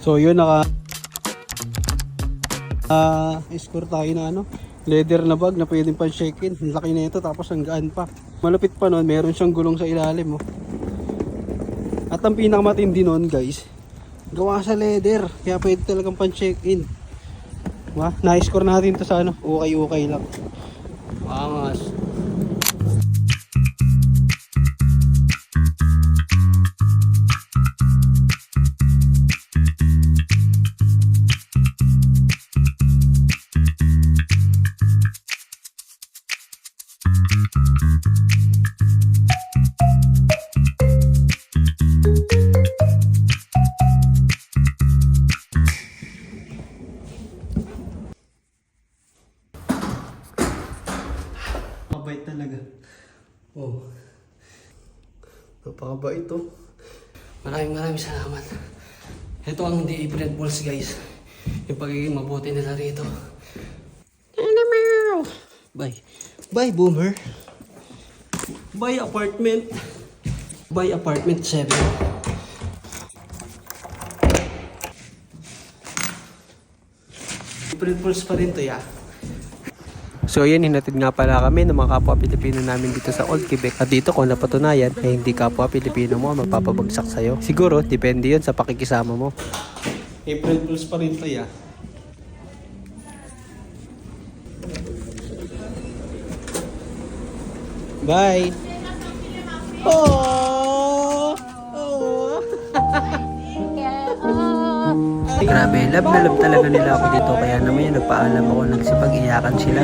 So yun, score tayo na leather na bag na pwedeng pan check-in. Laki na ito, tapos ang gaan pa. Malapit pa nun, meron siyang gulong sa ilalim. At ang pinakamatindi nun guys, gawa sa leather, kaya pwede talagang pan check-in. Na-score natin to sa okay lang. Angas. Mabait talaga. Oh. Napakabait to. Maraming salamat. Ito ang The April Fools guys. Yung pagiging mabuti nila rito. Bye. Bye boomer. Bye apartment. Bye apartment 7. April Fools pa rin to ya. So yan, hinatid nga pala kami ng mga kapwa Pilipino namin dito sa Old Quebec. At dito kung napatunayan, hindi kapwa Pilipino mo magpapabagsak sa'yo. Siguro, depende yun sa pakikisama mo. April Fools pa rin to ya. Bye! Oh! Grabe, love na love talaga nila ako dito. Kaya naman yun, nagpaalam ako, nagsipag-iyakan sila.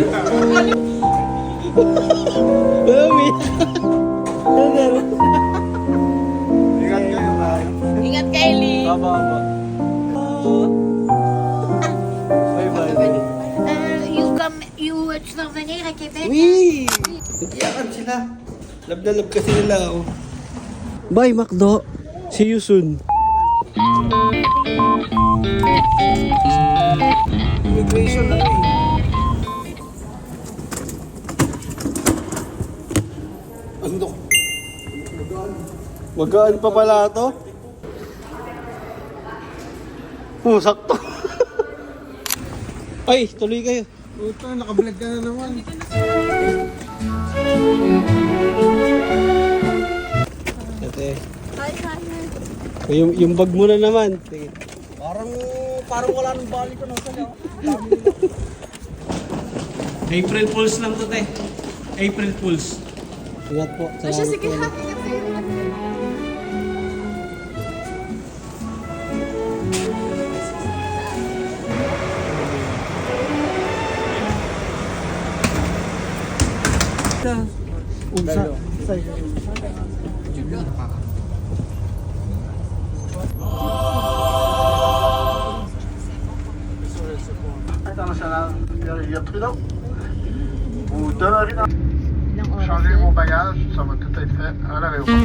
Ingat kayo, Lee. Baba. Bye-bye. You watch the venir à Québec? Wee! Nag-iyakan sila. Love na love kasi nila ako. Bye, Macdo. See you soon. Immigration na rin. Ano? Magaan pa pala ito? Sakto. Ay, tuloy kayo. Puta, nakablog ka na naman. Ate. Yung bag mo na naman. Sige. Parang wala nang balik ko nung sa'yo. April Fools lang to, te. April Fools. Ingat po. Salamat po. Il y a plus d'eau. Vous donnerez changer vos bagages, ça va tout être fait à l'aéroport.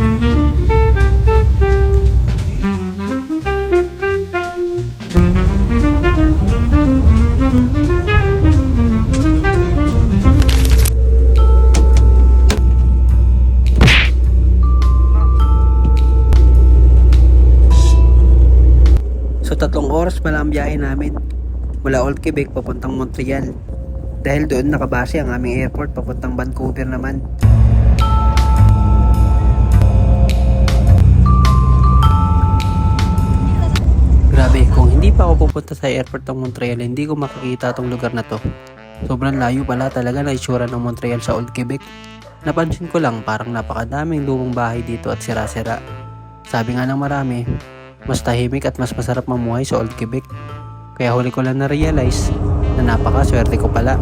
So 3 oras pala ang biyahe namin mula Old Quebec papuntang Montreal. Dahil doon nakabase ang aming airport papuntang Vancouver naman. Grabe, kung hindi pa ako pupunta sa airport ng Montreal, hindi ko makikita tong lugar na to. Sobrang layo pala talaga na itsura ng Montreal sa Old Quebec. Napansin ko lang parang napakadaming lumang bahay dito at sira-sira. Sabi nga ng marami, mas tahimik at mas masarap mamuhay sa Old Quebec. Kaya huli ko lang na-realize na napakaswerte ko pala.